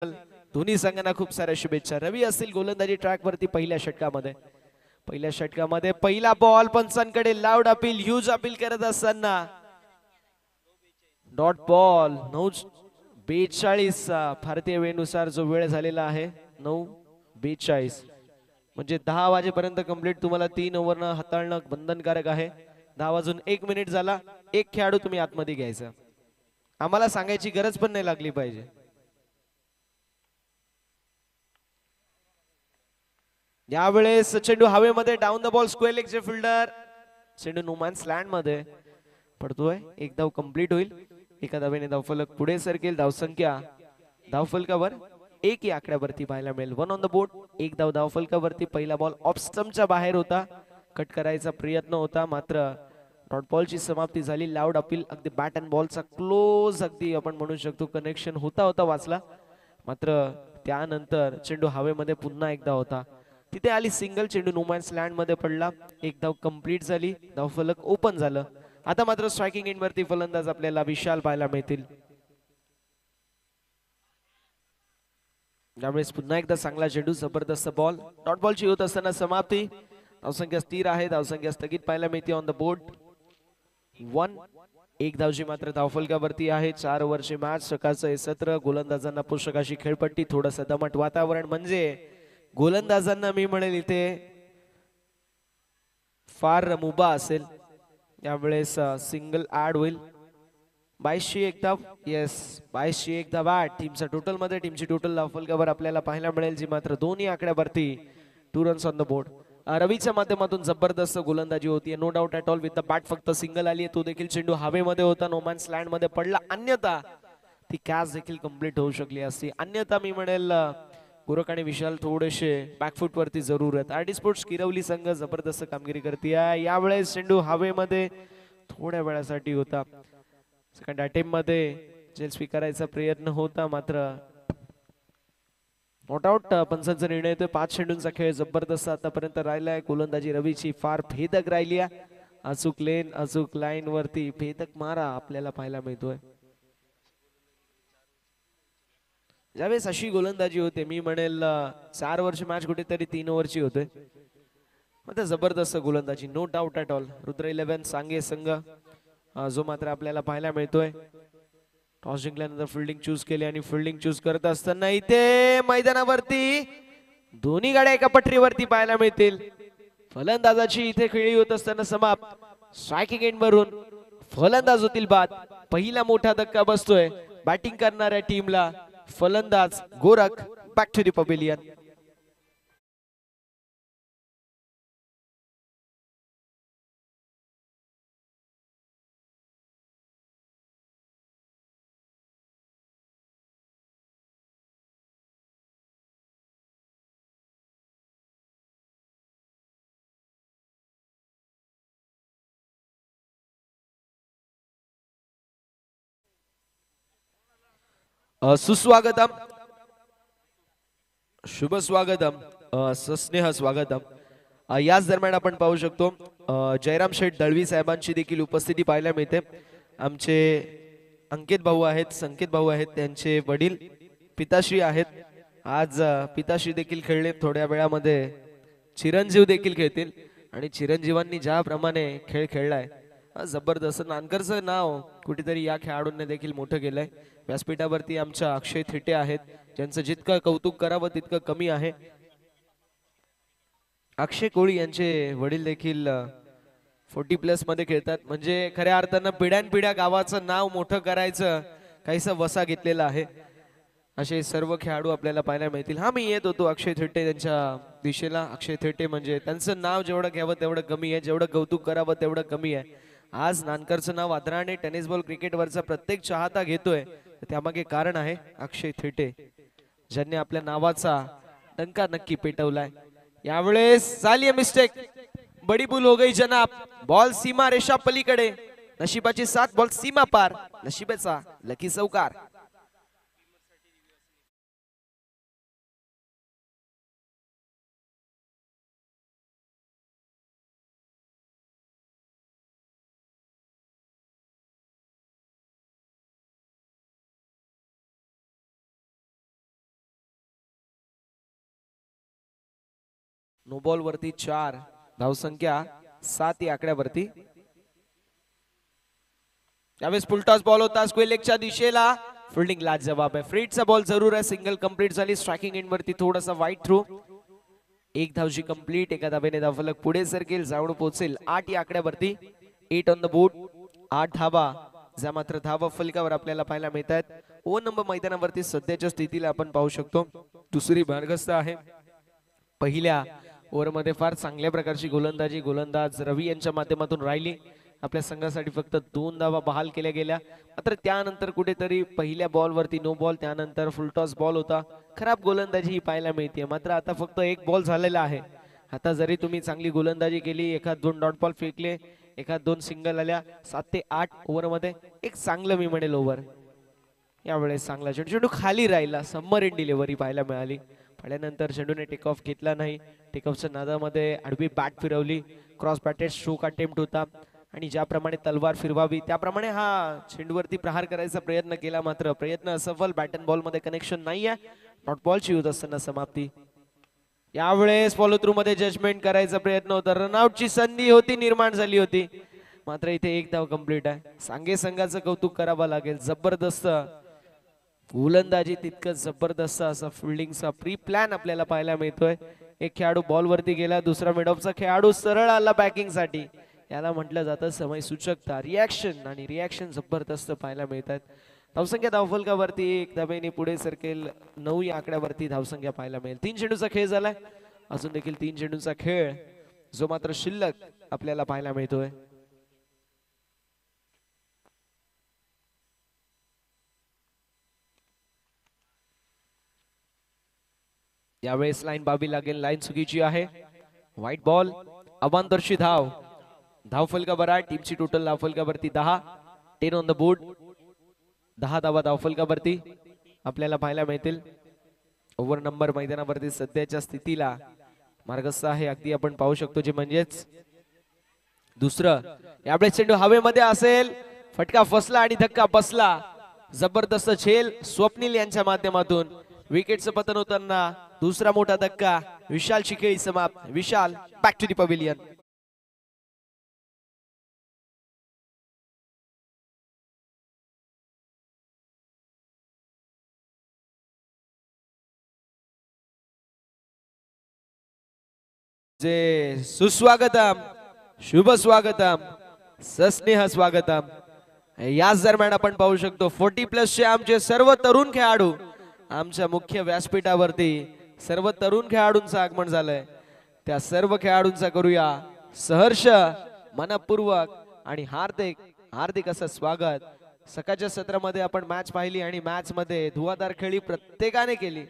दोन्ही संघांना खूप साऱ्या शुभेच्छा. रवी असतील गोलंदाजी ट्रॅक वरती पहिल्या षटकामध्ये पहिला बॉल पंचांकडे लाऊड अपील ह्यूज अपील करत असताना डॉट बॉल 9:42 भारतीय वेळेनुसार जो वेळ झालेला आहे 9:42 म्हणजे 10 वाजेपर्यंत कंप्लीट तुम्हाला 3 ओव्हरनं हाताळणं बंधनकारक आहे. 10 वाजून 1 मिनिट झाला. एक खेळाडू तुम्ही आतमध्ये घ्यायचा. आम्हाला सांगायची गरज पण नाही लागली पाहिजे. यावेळेस चेंडू हवेमध्ये डाऊन द बॉल स्क्वेअर लेगचे फिल्डर चेंडू नुमॅन्स लँड मध्ये पडतोय. एक धाव कंप्लीट होईल. एका धावेने धावफलक पुढे सरकेल. धावसंख्या धावफलकावर एक या आकड्यावरती पाहायला मिळेल. 1 ऑन द बोर्ड. एक धाव धावफलकावरती. पहिला बॉल ऑफ स्टंपच्या बाहेर होता. कट करायचा प्रयत्न होता मात्र डॉट बॉलची समाप्ती झाली. लाऊड अपील अगदी बॅट अँड बॉलचा क्लोज अगदी आपण म्हणू शकतो कनेक्शन होता वाचला मात्र त्यानंतर चेंडू हवेमध्ये पुन्हा एकदा होता. तिथे आली सिंगल. चेंडू नुमॅन्स लँड मध्ये पडला. एक धाव कंप्लीट झाली. धावफलक ओपन झालं. आता मात्र स्ट्रायकिंग एंड वरती फलंदाज आपल्याला विशाल पाहायला मिळतील. यावेळेस पुन्हा एकदा चांगला चेंडू जबरदस्त बॉल. डॉट बॉलची होत असताना समाप्ती. धावसंख्या स्थिर आहे. धावसंख्या स्थगित पाहायला मिळते ऑन द बोर्ड 1. एक धावची मात्र धावफलकावरती आहे. 4 ओव्हरची मॅच. सकाळचं हे सत्र. गोलंदाजांना पुस्तकाशी खेळपट्टी. थोडंसं दमट वातावरण म्हणजे गोलंदाजांना मी म्हणेल इथे फार मुभा असेल. यावेळेस सिंगल ऍड होईल. 2201 धाव. येस 2201 धाव ऍड टीमचा टोटल मध्ये. टीमची टोटल धावफलकावर आपल्याला पाहायला मिळेल जी मात्र दोन्ही आकड्यावरती 2 रन्स ऑन द बोर्ड. रवीच्या माध्यमातून जबरदस्त गोलंदाजी होती. No doubt at all. With the bat फक्त सिंगल आली आहे. तो देखील चेंडू हवेमध्ये होता. नोमॅन्स लँड मध्ये पडला. अन्यथा ती कॅच देखील कंप्लीट होऊ शकली असती. अन्यथा मी म्हणेल गोरख आणि विशाल थोडेसे बॅकफुट वरती जरूर आहेत. आरडी स्पोर्ट्स किरवली संघ जबरदस्त कामगिरी करते. यावेळेस चेंडू हवेमध्ये थोड्या वेळासाठी होता. सेकंड अटेम्प्ट मध्ये जेल स्वीकारायचा प्रयत्न होता मात्र नॉट आउट. पंचांचा निर्णय येतोय. 5 चेंडूंचा खेळ जबरदस्त आतापर्यंत राहिलाय. गोलंदाजी रवीची फार भेदक राहिली आहे. अचूक लेन अचूक लाईन वरती भेदक मारा आपल्याला पाहायला मिळतोय. ज्यावेळेस अशी गोलंदाजी होते मी म्हणेल 4 ओव्हरची मॅच कुठेतरी 3 ओव्हरची होते. मात्र जबरदस्त गोलंदाजी no doubt at all. Rudra 11 Sange संघ जो मात्र आपल्याला पाहायला मिळतोय. टॉस जिंकल्यानंतर फिल्डिंग चूज केली आणि फिल्डिंग चूज करत असताना इथे मैदानावरती दोन्ही गाड्या एका पटरीवरती पाहायला मिळतील. फलंदाजाची इथे खेळी होत असताना समाप्त. स्ट्रायकिंग एंड वरून फलंदाज होतील बाद. पहिला मोठा धक्का बसतोय बॅटिंग करणाऱ्या टीमला. फलंदाज Gorakh back to the pavilion. सुस्वागतम शुभ स्वागतम सस्नेह स्वागतम. याच दरम्यान आपण पाहू शकतो जयराम शेठ दळवी साहेबांची देखील उपस्थिती पाहायला मिळते. आमचे अंकित भाऊ आहेत संकेत भाऊ आहेत त्यांचे वडील पिताश्री आहेत. आज पिताश्री देखील खेळले. थोड्या वेळामध्ये चिरंजीव देखील खेळतील आणि चिरंजीवांनी ज्याप्रमाणे खेळ खेळलाय जबरदस्त. नानकरचं नाव कुठेतरी या खेळाडूंनी देखील मोठं केलंय. व्यासपीठावरती आमच्या अक्षय थिटे आहेत ज्यांचं जितकं कौतुक करावं तितकं कमी आहे. अक्षय कोळी यांचे वडील देखील 40+ मध्ये खेळतात. म्हणजे खऱ्या अर्थानं पिढ्यानपिढ्या गावाचं नाव मोठं करायचं काहीसा वसा घेतलेला आहे. असे सर्व खेळाडू आपल्याला पाहायला मिळतील. हा मी येत होतो अक्षय थिटे त्यांच्या दिशेला. अक्षय थिटे म्हणजे त्यांचं नाव जेवढं घ्यावं तेवढं कमी आहे. जेवढं कौतुक करावं तेवढं कमी आहे. आज नानकरचं नाव आदराने टेनिस बॉल क्रिकेटवरचा प्रत्येक चाहता घेतोय. त्यामागे कारण आहे अक्षय थिटे ज्यांनी आपल्या नावाचा डंका नक्की पेटवलाय. यावेळेस झाली मिस्टेक. बडी बुल हो गई जनाब. बॉल सीमा रेषा पलीकडे. नशिबाची साथ. बॉल सीमा पार. नशिबाचा लकी चौकार. नो बॉल वरती 4, धावसंख्या 7 या आकड्यावरती. यावेळेस फुलटॉस बॉल होता स्क्वेअर लेगच्या दिशेला. फिल्डिंग ला जवाब आहे. फ्रीडचा बॉल जरूर आहे. सिंगल कंप्लीट झाली. स्ट्रायकिंग एंड वरती थोडासा वाईट थ्रो. एक धावची कंप्लीट. एका धावेने धावफलक पुढे सरकेल. जाऊन पोहोचेल 8 या आकड्यावरती. 8 ऑन द बोर्ड. 8 धावा ज्या मात्र धावा फलकावर आपल्याला पाहायला मिळतात. ओ नंबर मैदानावरती सध्याच्या स्थितीला आपण पाहू शकतो. दुसरी भारगस्त आहे. पहिल्या ओव्हरमध्ये फार चांगल्या प्रकारची गोलंदाज रवी यांच्या माध्यमातून राहिली. आपल्या संघासाठी फक्त 2 धावा बहाल केल्या गेल्या. मात्र त्यानंतर कुठेतरी पहिल्या बॉलवरती नो बॉल, त्यानंतर फुलटॉस बॉल होता. खराब गोलंदाजी ही पाहायला मिळते. मात्र आता फक्त 1 बॉल झालेला आहे. आता जरी तुम्ही चांगली गोलंदाजी केली, 1-2 डॉट बॉल फेकले, 1-2 सिंगल आल्या, 7 ते 8 ओव्हरमध्ये एक चांगलं मी म्हणेल ओव्हर. यावेळेस चांगला चेंडू खाली राहिला. समर इन डिलिव्हरी पाहायला मिळाली. पाहिल्यानंतर चेंडूने टेक ऑफ घेतला नाही. टेक ऑफच्या नादामध्ये आडवी बॅट फिरवली. क्रॉस बॅटेड स्ट्रोक अटेम्प्ट होता आणि ज्याप्रमाणे तलवार फिरवावी त्याप्रमाणे हा चेंडूवरती प्रहार करायचा प्रयत्न केला. मात्र प्रयत्न असफल. बॅट अँड बॉल मध्ये कनेक्शन नाहीये. डॉट बॉलची होत असताना समाप्ती. यावेळेस फॉलो थ्रू मध्ये जजमेंट करायचा प्रयत्न होता. रनआउटची संधी होती, निर्माण झाली होती. मात्र इथे 1 धाव कंप्लीट आहे. सांगे संघाचं कौतुक करावं लागेल. जबरदस्त गोलंदाजी, तितकं जबरदस्त असा फिल्डिंगचा प्री प्लॅन आपल्याला पाहायला मिळतोय. एक खेळाडू बॉल वरती गेला, दुसरा मिडऑफचा खेळाडू सरळ आला बॅकिंग साठी. याला म्हटलं जातं समय सूचकता, रिॲक्शन, आणि रिॲक्शन जबरदस्त पाहायला मिळतात. धावसंख्या धावफलकावरती 1 धावेने पुढे सरकेल. 9 या आकड्यावरती धावसंख्या पाहायला मिळेल. 3 चेंडूचा खेळ झालाय. अजून देखील 3 चेंडूचा खेळ जो मात्र शिल्लक आपल्याला पाहायला मिळतोय. यावेळेस लाईन बाबी लागेल. लाईन चुकीची आहे. White ball. अवांतरची धाव. धावफलकावर टीमची टोटल धावफलकावरती 10. 10 on the board. 10 धावा धावफलकावरती आपल्याला पाहायला मिळतील. ओव्हर नंबर मैदानावरती सध्याच्या स्थितीला मार्गस्थ आहे. अगदी आपण पाहू शकतो जे म्हणजेच दुसरं. यावेळेस चेंडू हवेमध्ये असेल. फटका फसला आणि धक्का बसला. जबरदस्त झेल स्वप्नील यांच्या माध्यमातून. विकेटचं पतन होताना दुसरा मोठा धक्का. विशालची खेळी समाप्त. विशाल बॅक टू द पवेलियन. जे सुस्वागतम, शुभ स्वागतम, सस्नेह स्वागतम. याच दरम्यान आपण पाहू शकतो 40+ चे आमचे सर्व तरुण खेळाडू आमच्या मुख्य व्यासपीठावरती. सर्व तरुण खेळाडूंचं आगमन झालंय. त्या सर्व खेळाडूंचा करूया सहर्ष, मनपूर्वक आणि हार्दिक हार्दिक असं स्वागत. सकाळच्या सत्रामध्ये आपण मॅच पाहिली आणि मॅच मध्ये धुवाधार खेळी प्रत्येकाने केली.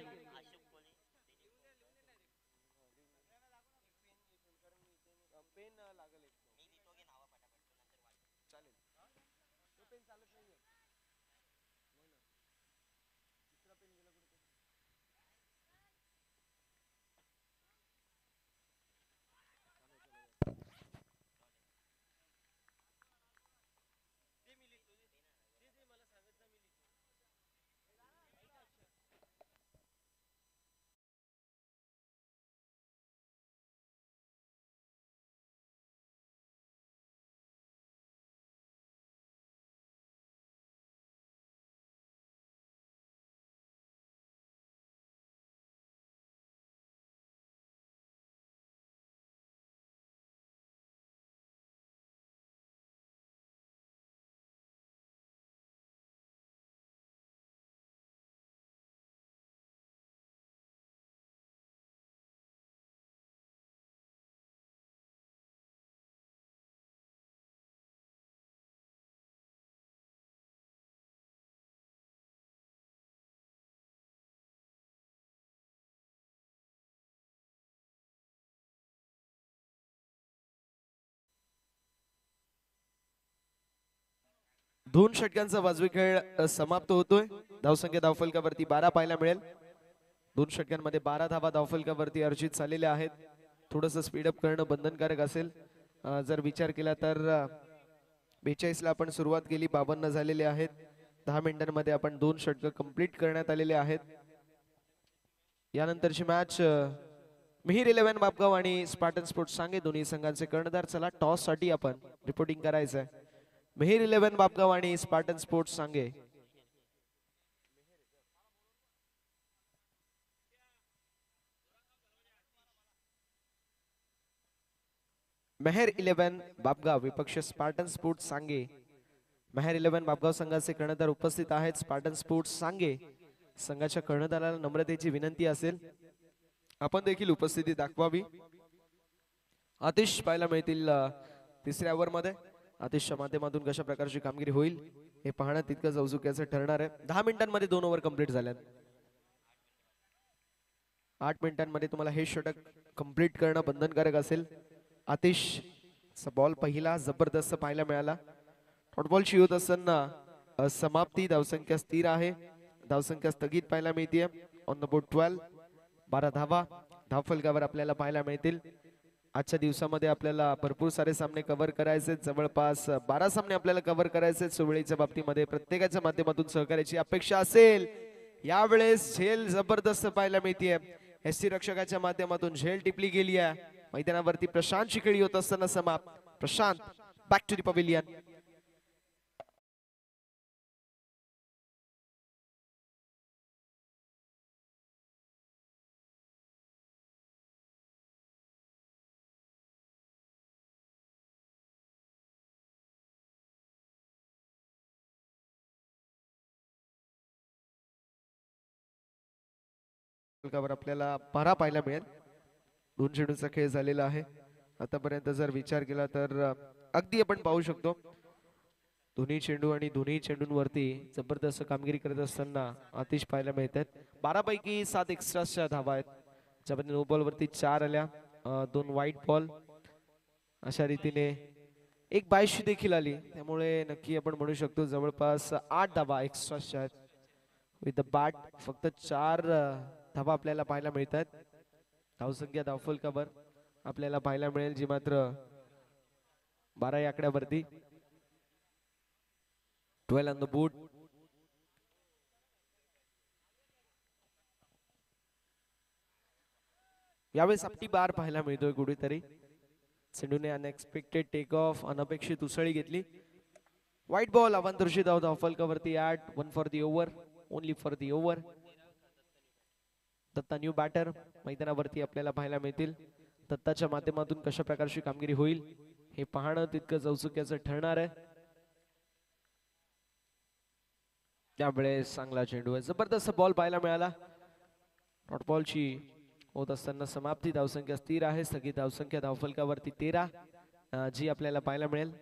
दोन षटकांचा वाजवी खेळ समाप्त होतोय. धावसंख्या धावफलकावरती 12 पाहायला मिळेल. 2 षटकांमध्ये 12 धावा धावफलकावरती अर्जित झालेल्या आहेत. थोडस स्पीडअप करणं बंधनकारक असेल. जर विचार केला तर 42 ला आपण सुरुवात केली, 52 झालेले आहेत. 10 मिनिटांमध्ये आपण 2 षटक कंप्लीट करण्यात आलेले आहेत. यानंतरची मॅच मिहिर 11 बापगाव आणि स्पार्टन स्पोर्ट्स सांगे दोन्ही संघांचे कर्णधार. चला टॉस साठी आपण रिपोर्टिंग करायचंय. मिहिर 11 बापगाव आणि स्पार्टन स्पोर्ट्स सांगे. मेहर 11 बापगाव विपक्ष स्पार्टन स्पोर्ट्स सांगे. मेहर 11 बापगाव संघाचे कर्णधार उपस्थित आहेत. स्पार्टन स्पोर्ट्स सांगे संघाच्या कर्णधाराला नम्रतेची विनंती असेल आपण देखील उपस्थिती दाखवावी. आतिश पाहायला मिळतील तिसऱ्या ओव्हर मध्ये. आतिशच्या माध्यमातून कशा प्रकारची कामगिरी होईल हे पाहणं तितकंच औत्सुक्याचं ठरणार आहे. 10 मिनिटांमध्ये 2 ओव्हर कंप्लीट झाल्यात. 8 मिनिटांमध्ये तुम्हाला हे षटक कंप्लीट करणं बंधनकारक असेल. आतिश बॉल पहिला जबरदस्त पाहायला मिळाला. फुटबॉलची होत असताना समाप्ती. धावसंख्या स्थिर आहे. धावसंख्या स्थगित पाहायला मिळते. On the board 12. 12 धावा धावफलकावर आपल्याला पाहायला मिळतील. आजच्या दिवसामध्ये आपल्याला भरपूर सारे सामने कव्हर करायचे. जवळपास 12 सामने आपल्याला कव्हर करायचे. वेळेच्या बाबतीमध्ये प्रत्येकाच्या माध्यमातून सहकार्याची अपेक्षा असेल. यावेळेस झेल जबरदस्त पाहायला मिळते. एसटी रक्षकाच्या माध्यमातून झेल टिपली गेली आहे. मैदानावरती प्रशांतची खेळी होत असताना समाप्त. Prashant back to the pavilion. आपल्याला 12 पाहायला मिळेल. 2 चेंडूचा खेळ झालेला आहे आतापर्यंत. जर विचार केला तर अगदी आपण पाहू शकतो दोन्ही चेंडू आणि दोन्ही चेंडूंवरती जबरदस्त कामगिरी करत असताना आतिश पाहायला मिळतात. 12 पैकी 7 एक्स्ट्राच्या धावा आहेत. ज्यामध्ये नो बॉल वरती 4 आल्या. 2 वाईट बॉल. अशा रीतीने एक 22 देखील आली. त्यामुळे नक्की आपण म्हणू शकतो जवळपास 8 धावा एक्स्ट्राच्या आहेत. विथ द बॅट फक्त 4 धावा आपल्याला पाहायला मिळतात. धावसंख्या धावफलकावर आपल्याला पाहायला मिळेल जी मात्र 12 या आकड्यावरती. 12 ऑन द बोर्ड. यावेळेस आपली बार पाहायला मिळतोय कुठेतरी. चेंडूने अनएक्सपेक्टेड टेक ऑफ अनपेक्षित उसळी घेतली. White ball. अवांतरशी धाव धावफलकावरती 8. 1 for the over. Only for the over. Datta new batter मैदानावरती आपल्याला पाहायला मिळतील. दत्ताच्या माध्यमातून कशा प्रकारची कामगिरी होईल हे पाहणं तितकंच औत्सुक्याचं ठरणार आहे. त्यावेळेस चांगला चेंडू आहे. जबरदस्त बॉल पाहायला मिळाला. बॉलची होत असताना समाप्ती. धावसंख्या स्थिर आहे. स्थगित धावसंख्या धावफलकावरती 13 जी आपल्याला पाहायला मिळेल.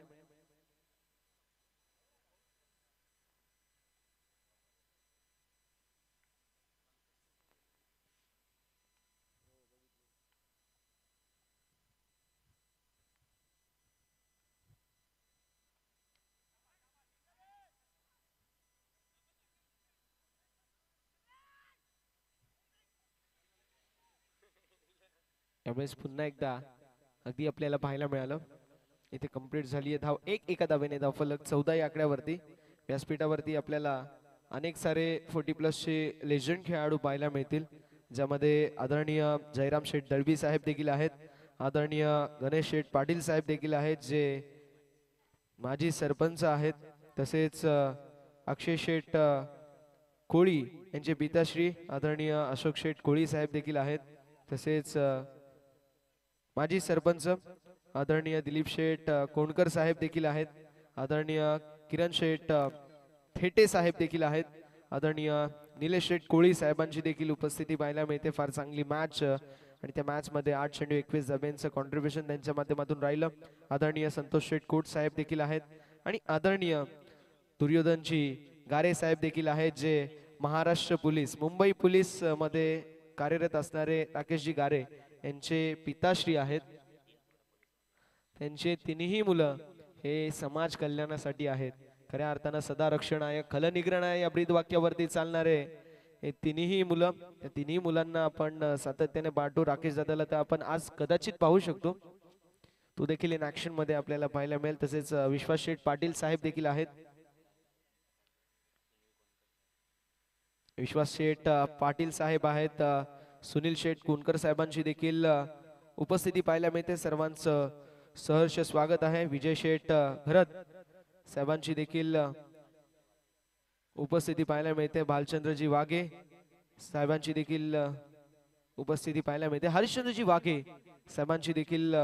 त्यावेळेस पुन्हा एकदा अगदी आपल्याला पाहायला मिळालं. इथे कंप्लीट झाली आहे धाव. एका धावेने धावफलक 14 या आकड्यावरती. व्यासपीठावरती आपल्याला अनेक सारे 40+ चे लेजंड खेळाडू पाहायला मिळतील. ज्यामध्ये आदरणीय जयराम शेठ दळवी साहेब देखील आहेत. आदरणीय गणेश शेठ पाटील साहेब देखील आहेत जे माजी सरपंच आहेत. तसेच अक्षय शेठ कोळी यांचे पिताश्री आदरणीय अशोक शेठ कोळी साहेब देखील आहेत. तसेच माजी सरपंच आदरणीय दिलीप शेठ कोणकर साहेब देखील आहेत. आदरणीय किरण शेठ थेटे साहेब देखील आहेत. आदरणीय निलेश शेठ कोळी साहेबांची देखील उपस्थिती पाहायला मिळते. फार चांगली मॅच आणि त्या मॅच मध्ये 8 चेंडू 21 धाब्यांचं कॉन्ट्रीब्युशन त्यांच्या माध्यमातून राहिलं. आदरणीय संतोष शेठ कोट साहेब देखील आहेत आणि आदरणीय दुर्योधनजी गारे साहेब देखील आहेत जे महाराष्ट्र पोलीस मुंबई पोलीस मध्ये कार्यरत असणारे राकेशजी गारे यांचे पिताश्री आहेत. त्यांचे तिन्ही मुलं हे समाज कल्याणासाठी आहेत. खऱ्या अर्थानं सदा रक्षणाय खलनिग्रहणाय या ब्रीद वाक्यावरती चालणारे हे तिन्ही मुलं. त्या तिन्ही मुलांना आपण सातत्याने पाहतो. राकेश दादाला तर आपण आज कदाचित पाहू शकतो. तो देखील इन ऍक्शन मध्ये आपल्याला पाहायला मिळेल. तसेच विश्वास शेठ पाटील साहेब देखील आहेत. विश्वास शेठ पाटील साहेब आहेत सुनील शेठ कुणकर साहेबांची देखील उपस्थिती पाहायला मिळते. सर्वांचं सहर्ष स्वागत आहे. विजय शेठ घरत साहेबांची देखील उपस्थिती पाहायला मिळते. भालचंद्रजी वाघे साहेबांची देखील उपस्थिती पाहायला मिळते. हरिश्चंद्रजी वाघे साहेबांची देखील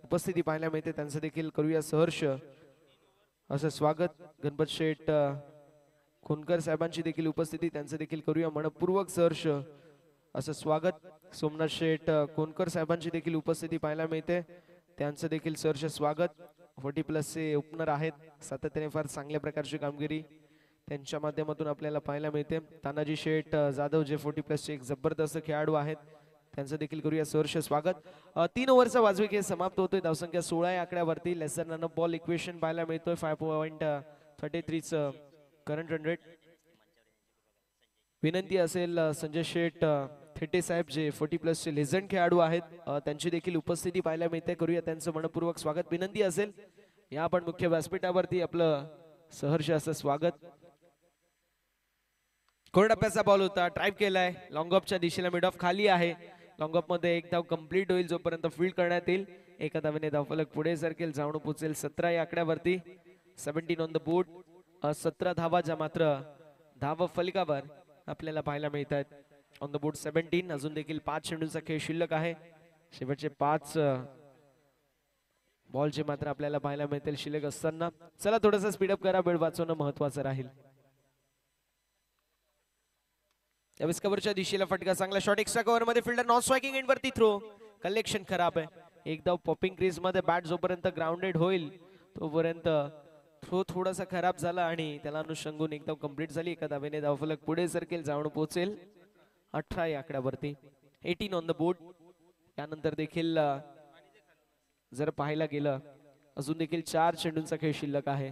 उपस्थिती पाहायला मिळते. त्यांचं देखील करूया सहर्ष असं स्वागत. गणपत शेठ खुनकर साहेबांची देखील उपस्थिती, त्यांचं देखील करूया मनपूर्वक सहर्ष असं स्वागत. सोमनाथ शेठ कोनकर साहेबांची देखील उपस्थिती पाहायला मिळते. त्यांचं देखील सहर्ष स्वागत. 40+ चे ओपनर आहेत. सातत्याने फार चांगल्या प्रकारची कामगिरी त्यांच्या माध्यमातून आपल्याला पाहायला मिळते. तानाजी शेठ जाधव जे 40+ चे एक जबरदस्त खेळाडू आहेत, त्यांचं देखील करूया सहर्ष स्वागत. 3 ओव्हरचा वाजवी खेळ समाप्त होतोय. धावसंख्या 16 या आकड्यावरती. लेस दॅन रन बॉल इक्वेशन पाहायला मिळतोय. 5.33 चं करंट रन रेट. विनंती असेल संजय शेठ थेटे साहेब जे 40+ चे लेजंड खेळाडू आहेत, त्यांची देखील उपस्थिती पाहायला मिळते. करूया त्यांचं मनपूर्वक स्वागत. विनंती असेल या आपण मुख्य व्यासपीठावरती आपलं सहर्ष असं स्वागत. कोरडप्प्याचा बॉल होता, ड्राईव्ह केलाय. लॉंग ऑफच्या दिशेला मिड ऑफ खाली आहे. लॉंग ऑफ मध्ये एक धाव कंप्लीट होईल जोपर्यंत फील्ड करण्यात येईल. एका धावेने धावफलक पुढे सरकेल. जाऊन पोचेल 17 या आकड्यावरती. 17 ऑन द बोर्ड. 17 धावा ज्या मात्र धाव फलकावर आपल्याला पाहायला मिळत आहेत. On the board 17. अजून देखील 5 चेंडूचा खेळ शिल्लक आहे. शेवटचे 5 बॉल जे मात्र आपल्याला पाहायला मिळतील शिल्लक असताना. चला थोडंसं स्पीडअप करा, वेळ वाचवणं महत्वाचं राहील. यावेळेस कव्हरच्या दिशेला फटका, चांगला शॉट एक्स्ट्रा कव्हर मध्ये. फिल्डर नॉन स्ट्रायकिंग एंड वरती थ्रो. कलेक्शन खराब आहे. एकदा पॉपिंग क्रीज मध्ये बॅट जोपर्यंत ग्राउंडेड होईल तोपर्यंत थ्रो थोडासा खराब झाला आणि त्याला अनुषंगून एकदम कंप्लीट झाली. एका धावेने धावफलक पुढे सरकेल. जाऊन पोहोचेल 18 या आकड्यावरती. 18 ऑन द बोर्ड. त्यानंतर देखील जर पाहायला गेलं अजून देखील 4 चेंडूंचा खेळ शिल्लक आहे.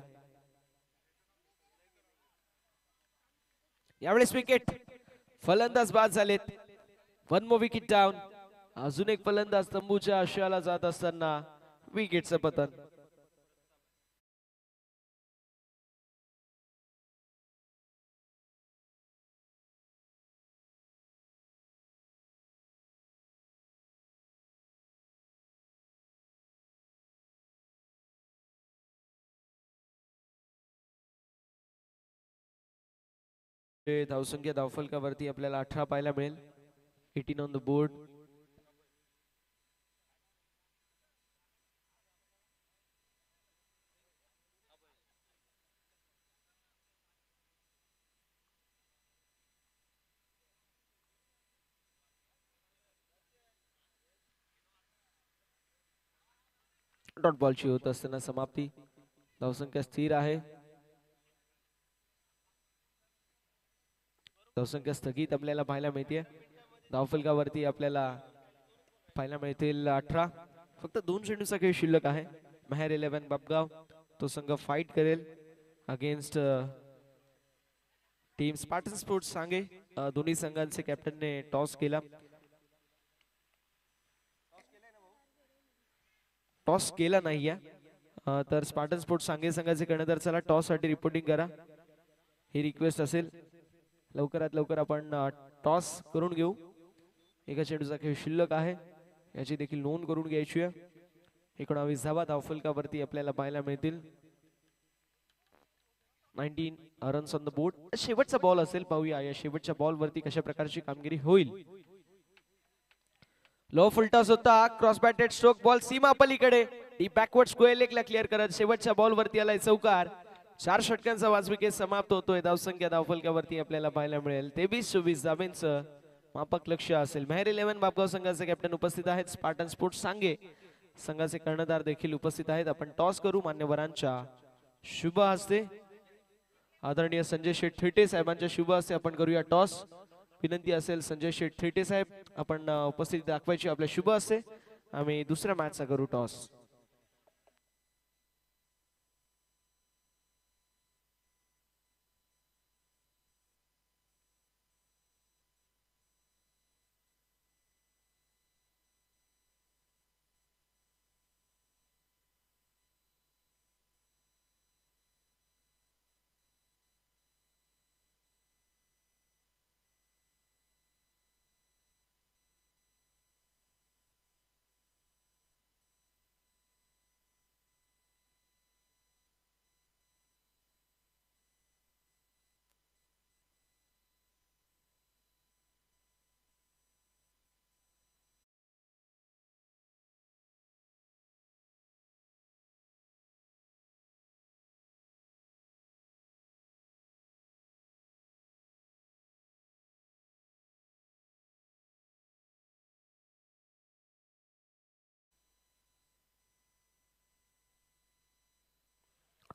यावेळेस विकेट. फलंदाज बाद झालेत. 1 मोर विकेट डाऊन. अजून एक फलंदाज तंबूच्या आशयाला जात असताना विकेटचं पतन. धावसंख्या धावफलकावरती आपल्याला 18 पाहायला मिळेल. 18 ऑन द बोर्ड. डॉट बॉलची होत असताना समाप्ती. धावसंख्या स्थिर आहे. धावसंख्या स्थगित आपल्याला पाहायला मिळते. धावफलकावरती आपल्याला पाहायला मिळतील 18. फक्त 2 चेंडूचा खेळ शिल्लक आहे. मेहर 11 बापगाव तो संघ फाईट करेल अगेन्स्ट टीम स्पार्टन स्पोर्ट्स सांगे. दोन्ही संघांचे कॅप्टनने टॉस केला. टॉस केला नाहीये तर स्पार्टन स्पोर्ट्स सांगे संघाचे कर्णधार चला टॉस साठी रिपोर्टिंग करा ही रिक्वेस्ट असेल. लवकरात लवकर आपण टॉस करून घेऊ. एका चेंडूचा खेळ शिल्लक आहे याची देखील नोंद करून घ्यायची आहे. 19 धावा धावफलकावरती आपल्याला पाहायला मिळतील. 19 रन्स ऑन द बोर्ड. शेवटचा बॉल असेल, पाहूया या शेवटच्या बॉल वरती कशा प्रकारची कामगिरी होईल. लो फुलटॉस होता. क्रॉस बॅटेड स्ट्रोक बॉल सीमा पलीकडे डीप बॅकवर्ड स्क्वेअर लेगला क्लिअर करत शेवटच्या बॉल वरती आलाय चौकार. 4 षटकांचा वाजवी खेळ समाप्त होतोय. धावसंख्या धावफलकावरती आपल्याला पाहायला मिळेल 23-24 धावांचं मापक लक्ष्य असेल. मेहर 11 बापगाव संघाचे कॅप्टन उपस्थित आहेत. स्पार्टन स्पोर्ट्स सांगे संघाचे कर्णधार देखील उपस्थित आहेत. आपण टॉस करू मान्यवरांच्या शुभ हस्ते. आदरणीय संजय शेठ थेटे साहेबांच्या शुभ हस्ते आपण करूया टॉस. विनंती असेल संजय शेठ थेटे साहेब आपण उपस्थिती दाखवायची आपल्या शुभ हस्ते. आम्ही दुसऱ्या मॅचचा करू टॉस.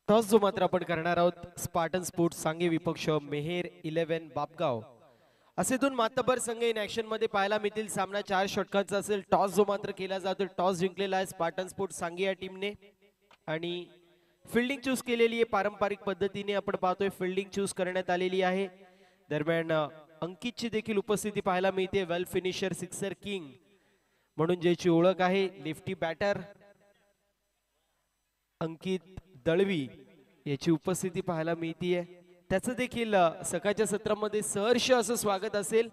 टॉस जो मात्र आपण करणार आहोत स्पार्टन स्पोर्ट्स सांगे विपक्ष मेहेर 11 बापगाव असे दोन मातबर संघ इन ऍक्शन मध्ये पाहायला मिळतील. सामना 4 षटकांचा असेल. टॉस जो मात्र केला जातो टॉस जिंकलेला आहे स्पार्टन स्पोर्ट्स सांगे या टीमने आणि फिल्डिंग चूज केलेली आहे. पारंपरिक पद्धतीने आपण पाहतोय फिल्डिंग चूज करण्यात आलेली आहे. दरम्यान अंकितची देखील उपस्थिती पाहायला मिळते. वेल फिनिशर सिक्सर किंग म्हणून ज्याची ओळख आहे. लेफ्टी बॅटर अंकित दळवी याची उपस्थिती पाहायला मिळतीये. त्याचं देखील सकाळच्या सत्रामध्ये सहर्ष असं स्वागत असेल.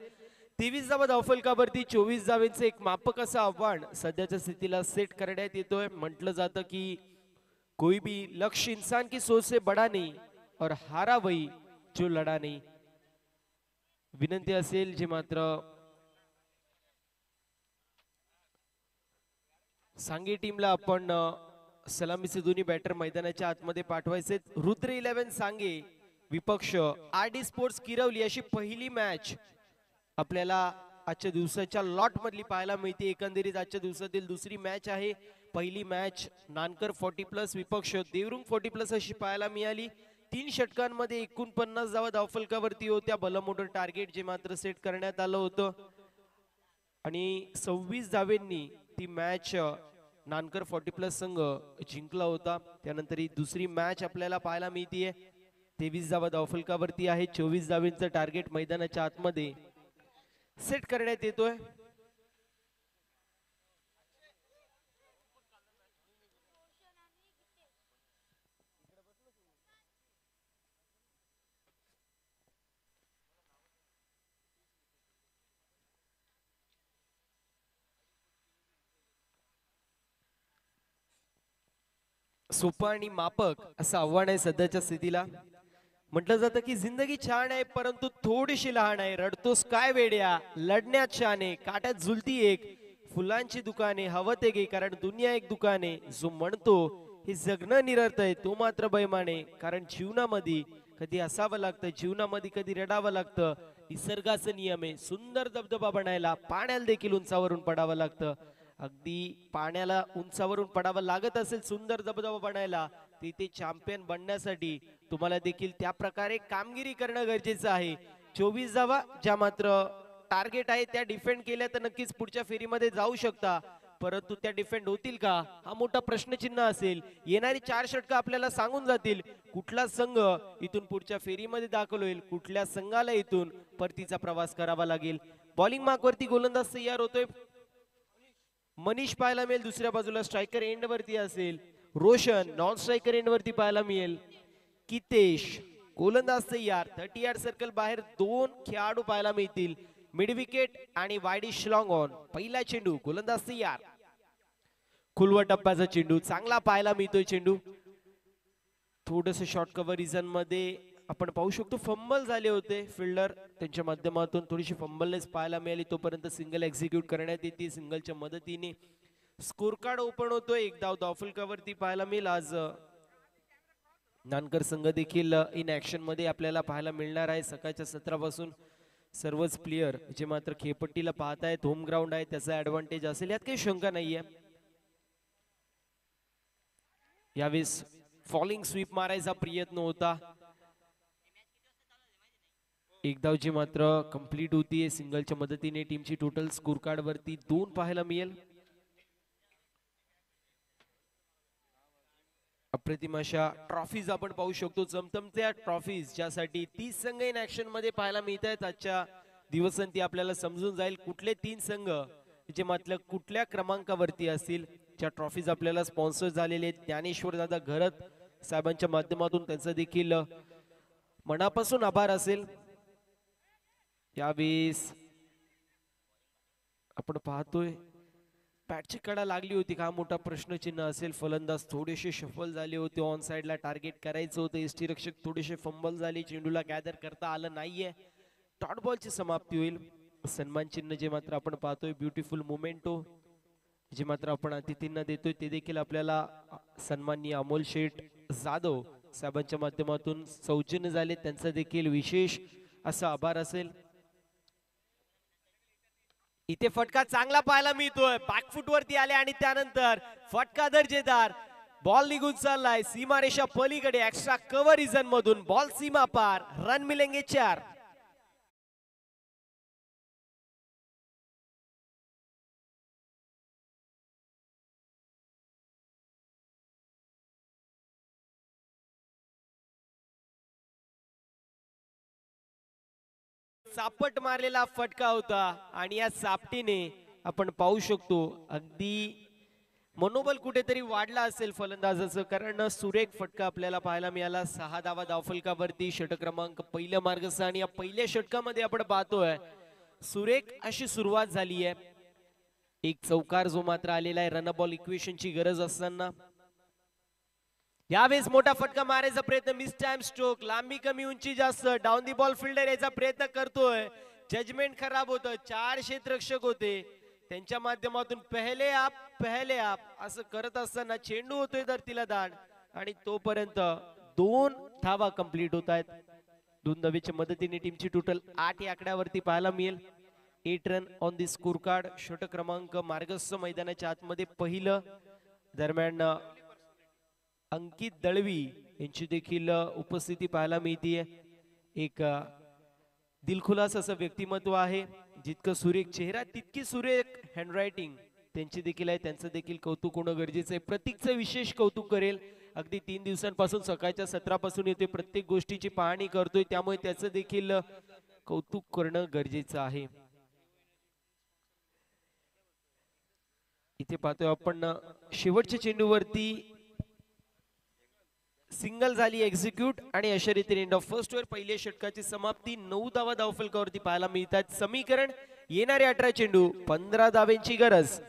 23 धावा धावफलकावरती 24 धावेंचं एक मापक असं आव्हान सध्याच्या स्थितीला सेट करण्यात येतोय. म्हटलं जातं की कोई भी लक्ष्य इंसान की सोच से बड़ा नहीं और हारा वही जो लढा नहीं. विनंती असेल जे मात्र सांगे टीमला आपण सलामीचे दोन्ही बॅटर मैदानाच्या आतमध्ये पाठवायचे. रुद्र 11 सांगे विपक्ष आरडी स्पोर्ट्स किरवली अशी पहिली मॅच आपल्याला आजच्या दिवसाच्या लॉट मधली पाहायला मिळते. एकंदरीत आजच्या दिवसातील दुसरी मॅच आहे. पहिली मॅच नानकर 40+ विपक्ष देवरुंग 40+ अशी पाहायला मिळाली. 3 षटकांमध्ये 49 धावा धावफलकावरती होत्या. भलं टार्गेट जे मात्र सेट करण्यात आलं होतं आणि 26 धावेंनी ती मॅच नानकर 40+ संघ जिंकला होता. त्यानंतर ही दुसरी मॅच आपल्याला पाहायला मिळतीये. 23 धावा धावफलकावरती आहे. 24 धावेंचं टार्गेट मैदानाच्या आतमध्ये सेट करण्यात येतोय. सोपं आणि मापक असं आव्हान आहे सध्याच्या स्थितीला. म्हटलं जातं की जिंदगी छान आहे परंतु थोडीशी लहान आहे. रडतोस काय वेड्या लढण्यात शाने काट्यात झुलती एक फुलांची दुकाने हवं ते घे कारण दुनिया एक दुकाने. जो म्हणतो हे जगणं निरर्थ आहे तो मात्र बैमाने. कारण जीवनामध्ये कधी हसावं लागतं जीवनामध्ये कधी रडावं लागतं. निसर्गाचं नियम आहे सुंदर धबधबा बनायला पाण्याला देखील उंचावरून पडावं लागतं. अगदी पाण्याला उंचावरून पडावं लागत असेल सुंदर धबधबा बनायला तिथे चॅम्पियन बनण्यासाठी तुम्हाला देखील त्या प्रकारे कामगिरी करणं गरजेचं आहे. 24 धावा ज्या मात्र टार्गेट आहे त्या डिफेंड केल्या तर नक्कीच पुढच्या फेरीमध्ये जाऊ शकता. परंतु त्या डिफेंड होतील का हा मोठा प्रश्नचिन्ह असेल. येणारी 4 षटकं आपल्याला सांगून जातील कुठला संघ इथून पुढच्या फेरीमध्ये दाखल होईल. कुठल्या संघाला इथून परतीचा प्रवास करावा लागेल. बॉलिंग मार्क वरती गोलंदाज तयार होतोय. मनीष पाहायला मिळेल. दुसऱ्या बाजूला स्ट्रायकर एंड वरती असेल रोशन. नॉन स्ट्रायकर एंड वरती पाहायला मिळेल कितेश. गोलंदाज तयार. 30 यार्ड सर्कल बाहेर 2 खेळाडू पाहायला मिळतील. मिड विकेट आणि वाईडिश लॉंग ऑन. पहिला चेंडू गोलंदाज तयार. खुलवा टप्प्याचा चेंडू चांगला पाहायला मिळतोय. चेंडू थोडस शॉर्ट कव्हर रिझन मध्ये आपण पाहू शकतो फंबल झाले होते. फिल्डर त्यांच्या माध्यमातून थोडीशी फंबलनेस पाहायला मिळाली. तोपर्यंत सिंगल एक्झिक्यूट करण्यात येते. सिंगलच्या मदतीने स्कोर कार्ड ओपन होतोय. एक धाव धावफलकावरती पाहायला मिळेल. आज नानकर संघ देखील इन ऍक्शन मध्ये आपल्याला पाहायला मिळणार आहे. सकाळच्या सत्रापासून सर्वच प्लेयर जे मात्र खेळपट्टीला पाहतायत होम ग्राउंड आहे त्याचा ऍडव्हान्टेज असेल यात काही शंका नाहीये. यावेळेस फॉलिंग स्वीप मारायचा प्रयत्न होता. एक धाव जी मात्र कंप्लीट होतीये सिंगलच्या मदतीने. टीमची टोटल स्कोर कार्ड वरती 2 पाहायला मिळेल. अप्रतिम अशा ट्रॉफीज आपण पाहू शकतो. चमचमत्या ट्रॉफीज ज्यासाठी 30 संघ इन ऍक्शन मध्ये पाहायला मिळत आहेत. आजच्या दिवसांती आपल्याला समजून जाईल कुठले 3 संघ जे मात्र कुठल्या क्रमांकावरती असतील. ज्या ट्रॉफीज आपल्याला स्पॉन्सर झालेले आहेत. ज्ञानेश्वर दादा घरत साहेबांच्या माध्यमातून त्यांचा देखील मनापासून आभार असेल. यावेळेस आपण पाहतोय पॅटची कडा लागली होती का मोठा प्रश्नचिन्ह असेल. फलंदाज थोडेसे सफल झाले होते. ऑन साइडला टार्गेट करायचं होतं. यष्टीरक्षक थोडेसे फंबल झाले. चेंडूला गॅदर करता आलं नाहीये. डॉट बॉलची समाप्ती होईल. सन्मान चिन्ह जे मात्र आपण पाहतोय ब्युटिफुल मोमेंटो जे मात्र आपण अतिथींना देतोय ते देखील आपल्याला सन्माननीय अमोल शेठ जाधव साहेबांच्या माध्यमातून सौजन्य झाले. त्यांचा देखील विशेष असा आभार असेल. इथे फटका चांगला पाहायला मिळतोय. बॅकफुट वरती आले आणि त्यानंतर फटका दर्जेदार बॉल निघून चाललाय सीमारेषा पलीकडे एक्स्ट्रा कव्हर रिजन मधून बॉल सीमा पार रन मिलेंगे 4. चापट मारलेला फटका होता आणि या चापटीने आपण पाहू शकतो अगदी मनोबल कुठेतरी वाढला असेल फलंदाजाचं, कारण सुरेख फटका आपल्याला पाहायला मिळाला. 6 धावा धावफलकावरती. षटक क्रमांक पहिलं मार्गस्थ आणि या पहिल्या षटकामध्ये आपण पाहतोय सुरेख अशी सुरुवात झाली आहे. एक चौकार जो मात्र आलेला आहे रन बॉल इक्वेशनची गरज असताना. यावेळेस मोठा फटका मारायचा प्रयत्न, मिस टाइम स्ट्रोक, लांबी कमी उंची जास्त, डाऊन दी बॉल फिल्डर याचा प्रयत्न करतोय. जजमेंट खराब होतं. 4 क्षेत्ररक्षक होते त्यांच्या माध्यमातून पहिले आप असं करत असताना चेंडू होतोय धरतीला दांड आणि तोपर्यंत 2 धावा कंप्लीट होत आहेत. 2 धावेच्या मदतीने टीमची टोटल 8 या आकड्यावरती पाहायला मिळेल. 8 run on the score card. षटक क्रमांक मार्गस्थ मैदानाच्या आतमध्ये पहिलं. दरम्यान अंकित दळवी यांची देखील उपस्थिती पाहायला मिळते. एक दिलखुलास असं व्यक्तिमत्व आहे. जितकं सुरेख चेहरा तितकी सुरेख हँडरायटिंग त्यांची देखील आहे. त्यांचं देखील कौतुक होणं गरजेचं आहे. प्रतीकचं विशेष कौतुक करेल. अगदी 3 दिवसांपासून सकाळच्या सत्रापासून येतोय, प्रत्येक गोष्टीची पाहणी करतोय, त्यामुळे त्याचं देखील कौतुक करणं गरजेचं आहे. इथे पाहतोय आपण शेवटच्या चेंडूवरती सिंगल झाली एक्झिक्यूट आणि अशा रीतीने एंड ऑफ फर्स्ट ओव्हर पहिल्या षटकाची समाप्ती. 9 धावा धावफलकावरती पाहायला मिळतात. समीकरण येणारे 18 चेंडू 15 धावांची गरज.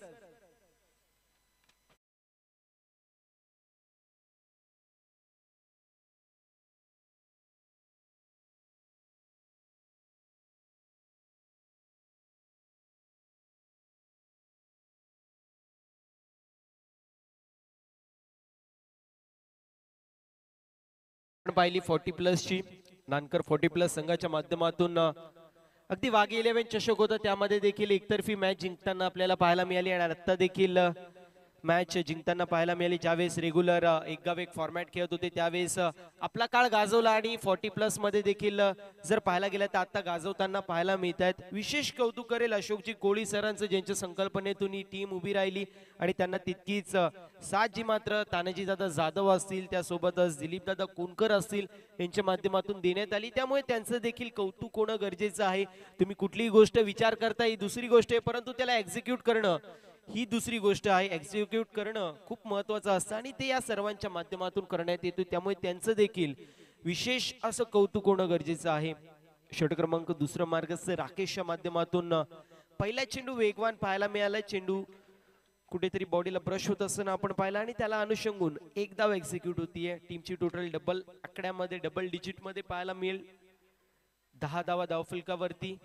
पाहिली 40+ ची नानकर 40+ संघाच्या माध्यमातून अगदी वाघे 11 चषक होता, त्यामध्ये देखील एकतर्फी मॅच जिंकताना आपल्याला पाहायला मिळाली आणि आता देखील मॅच जिंकताना पाहायला मिळाली. ज्यावेळेस रेग्युलर एक गाव एक फॉर्मॅट खेळत होते त्यावेळेस आपला काळ गाजवला आणि 40+ मध्ये देखील जर पाहायला गेलं तर आता गाजवताना पाहायला मिळत आहेत. विशेष कौतुक करेल अशोकजी कोळी सरांचं, ज्यांच्या संकल्पनेतून ही टीम उभी राहिली आणि त्यांना तितकीच साथ जी मात्र तानाजीदादा जाधव असतील, त्यासोबतच दिलीपदादा कोणकर असतील यांच्या माध्यमातून देण्यात आली. त्यामुळे त्यांचं देखील कौतुक होणं गरजेचं आहे. तुम्ही कुठलीही गोष्ट विचार करता ही दुसरी गोष्ट आहे, परंतु त्याला एक्झिक्यूट करणं ही दुसरी गोष्ट आहे. एक्झिक्यूट करणं खूप महत्त्वाचं असतं आणि ते या सर्वांच्या माध्यमातून करण्यात येतं. त्यामुळे त्यांचं देखील विशेष असं कौतुक होणं गरजेचं आहे. षटक क्रमांक दुसरा मार्गस्थ राकेशच्या माध्यमातून पहिला चेंडू वेगवान पाहायला मिळाला. चेंडू कुठेतरी बॉडीला ब्रश होत असताना आपण पाहिला आणि त्याला अनुषंगून एक धाव एक्झिक्यूट होतीये. टीमची टोटल डबल आकड्यामध्ये डबल डिजिट मध्ये पाहायला मिळेल. 10 धावा धावफलकावरती.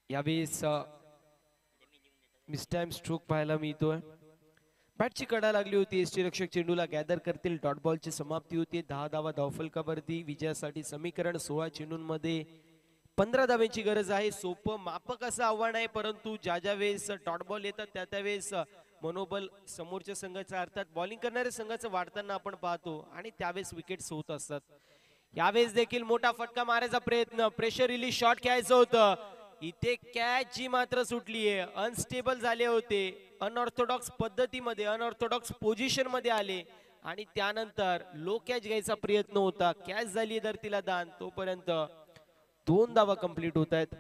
यावेळेस मिस टाइम स्ट्रोक पाहायला मिळतोय. बॅटची कडा लागली होती. यष्टीरक्षक चेंडूला गॅदर करतील. डॉट बॉलची समाप्ती होती. 10 धावा धावफलकावरती. विजयासाठी समीकरण 16 चेंडूंमध्ये 15 धाव्यांची गरज आहे. सोपं मापक असं आव्हान आहे, परंतु ज्या वेळेस डॉट बॉल येतात त्या वेळेस मनोबल समोरच्या संघाचा अर्थात बॉलिंग करणाऱ्या संघाचं वाढताना आपण पाहतो आणि त्यावेळेस विकेट्स होत असतात. यावेळेस देखील मोठा फटका मारायचा प्रयत्न, प्रेशर रिलीज शॉट खेळायचं होतं. इथे कॅच जी मात्र सुटलीये. अनस्टेबल झाले होते, अनऑर्थोडॉक्स पद्धतीमध्ये अनऑर्थोडॉक्स पोझिशन मध्ये आले आणि त्यानंतर लो कॅच घ्यायचा प्रयत्न होता. कॅच झाली धरतीला दान. तोपर्यंत 2 धावा कंप्लीट होत आहेत.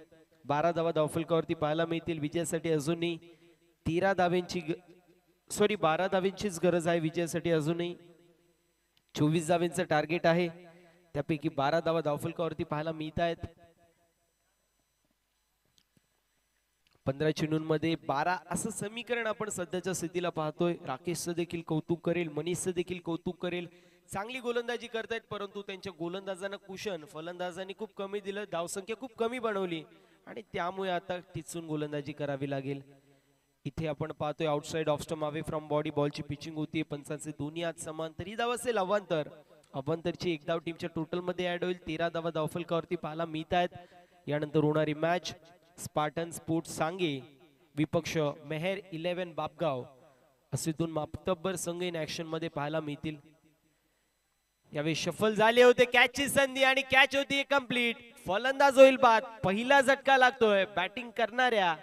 12 धावा धावफलकावरती पाहायला मिळतील. विजयासाठी अजूनही 13 धाव्यांची 12 धाव्यांचीच गरज आहे विजयासाठी. अजूनही 24 धाव्यांचं टार्गेट आहे. त्यापैकी 12 धावा धावफलकावरती पाहायला मिळत आहेत. 15 चेंडूंमध्ये 12 असं समीकरण आपण सध्याच्या स्थितीला पाहतोय. राकेशचं देखील कौतुक करेल, मनीषचं देखील कौतुक करेल. चांगली गोलंदाजी करतायत, परंतु त्यांच्या गोलंदाजांना कुशन फलंदाजांनी खूप कमी दिलं, धावसंख्या खूप कमी बनवली आणि त्यामुळे आता टिचून गोलंदाजी करावी लागेल. इथे आपण पाहतोय outside off stump away from body बॉलची पिचिंग होती. पंचांचे दोन्ही हात समान. तरी धाव असेल अवांतर. अवांतरची एक धाव टीमच्या टोटल मध्ये ऍड होईल. 13 धावा धावफलकावरती पाहायला मिळत आहेत. यानंतर होणारी मॅच स्पार्टन स्पोर्ट्स सांगे विपक्ष मेहर 11 बापगाव असे दोन मातब्बर संघ इन ऍक्शन मध्ये पाहायला मिळतील. यावेळी शफल झाले होते. कॅचची संधी आणि कॅच होती कंप्लीट. फलंदाज होईल बाद. पहिला झटका लागतोय बॅटिंग करणाऱ्या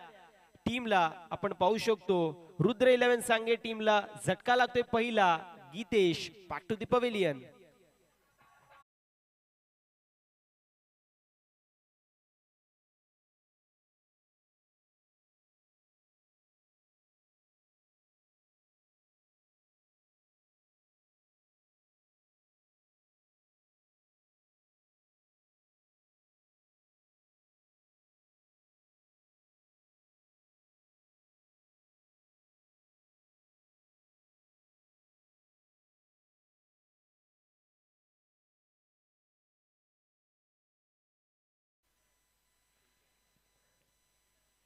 टीमला. आपण पाहू शकतो रुद्र 11 सांगे टीमला झटका लागतोय पहिला. Geetesh back to the pavilion.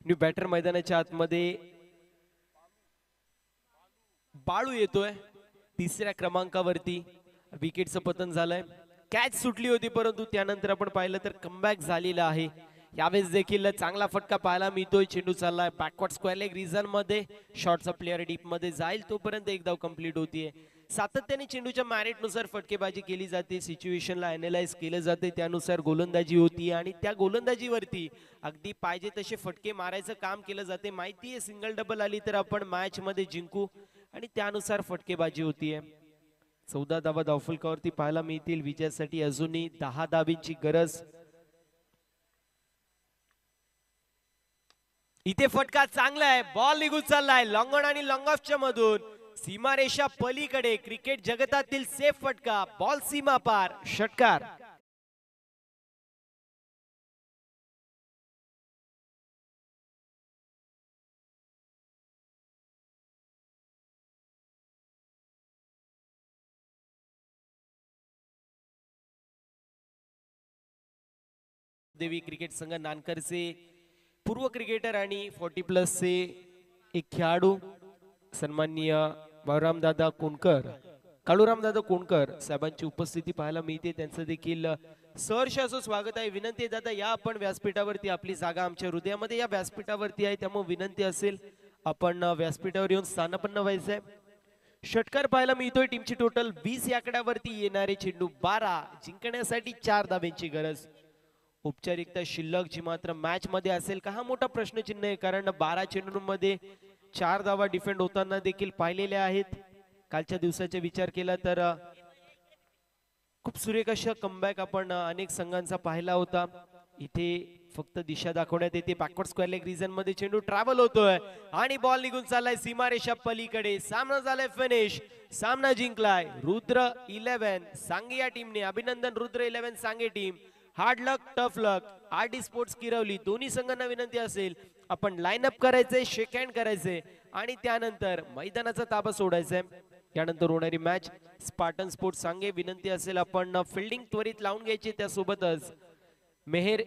New batter मैदानाच्या आतमध्ये बाळू येतोय तिसऱ्या क्रमांकावरती. विकेटचं पतन झालंय. कॅच सुटली होती परंतु त्यानंतर आपण पाहिलं तर कमबॅक झालेला आहे. यावेळेस देखील चांगला फटका पाहायला मिळतोय. चेंडू चाललाय बॅकवर्ड स्क्वेअर लेग रिजन मध्ये. शॉटचा प्लेअर डीप मध्ये जाईल तोपर्यंत एक धाव कंप्लीट होतीये. सातत्याने चेंडूच्या मॅरिट नुसार फटकेबाजी केली जाते. सिच्युएशनला अनालाइज केलं जाते. त्यानुसार गोलंदाजी होती आणि त्या गोलंदाजीवरती अगदी पाहिजे तसे फटके मारायचं काम केलं जाते. माहिती आहे सिंगल डबल आली तर आपण मॅच मध्ये जिंकू आणि त्यानुसार फटकेबाजी होतीये. 14 धावा धावफलकावरती पाहायला मिळतील. विजयासाठी अजूनही 10 धावींची गरज. इथे फटका चांगला आहे. बॉल निघून चाललाय लॉंग ऑन आणि लॉंग ऑफच्या मधून. सीमारेषा पलीकडे क्रिकेट जगतातील सेफ फटका. बॉल सीमा पार. षटकार. देवी क्रिकेट संघ नानकरचे पूर्व क्रिकेटर आणि 40+ चे एक खेळाडू सन्माननीय बाळूरामदादा कोणकर काळूरामदादा कोणकर साहेबांची उपस्थिती पाहायला मिळते. त्यांचं देखील सहर्ष असं स्वागत आहे. विनंती आहे दादा या आपण व्यासपीठावरती. आपली जागा आमच्या हृदयामध्ये या व्यासपीठावरती आहे. त्यामुळे विनंती असेल आपण व्यासपीठावर येऊन स्थानापन्न व्हायचंय. षटकार पाहायला मिळतोय. टीमची टोटल 20 या आकड्यावरती. येणारे चेंडू 12. जिंकण्यासाठी 4 धाब्यांची गरज. औपचारिकता शिल्लक जी मात्र मॅच मध्ये असेल का हा मोठा प्रश्नचिन्ह आहे. कारण 12 चेंडूंमध्ये 4 धावा डिफेंड होताना देखील पाहिलेल्या आहेत. कालच्या दिवसाचा विचार केला तर खूप सुरेख अशा कमबॅक आपण अनेक संघांचा पाहिला होता. इथे फक्त दिशा दाखवण्यात येते. बॅकवर्ड स्क्वेअर लेग रिजन मध्ये चेंडू ट्रॅव्हल होतोय आणि बॉल निघून चाललाय सीमारेषा पलीकडे. सामना झालाय फिनिश. सामना जिंकलाय रुद्र 11 सांगे या टीमने. अभिनंदन रुद्र 11 सांगे टीम. हार्ड लक टफ लक. आरडी स्पोर्ट्स किरवली दोन्ही संघांना विनंती असेल आपण लाईन अप करायचे, शेक हँड करायचे आणि त्यानंतर मैदानाचा ताबा सोडायचा. यानंतर होणारी मॅच स्पार्टन स्पोर्ट्स सांगे. विनंती असेल आपण फिल्डिंग त्वरित लावून घ्यायची. त्यासोबतच मेहर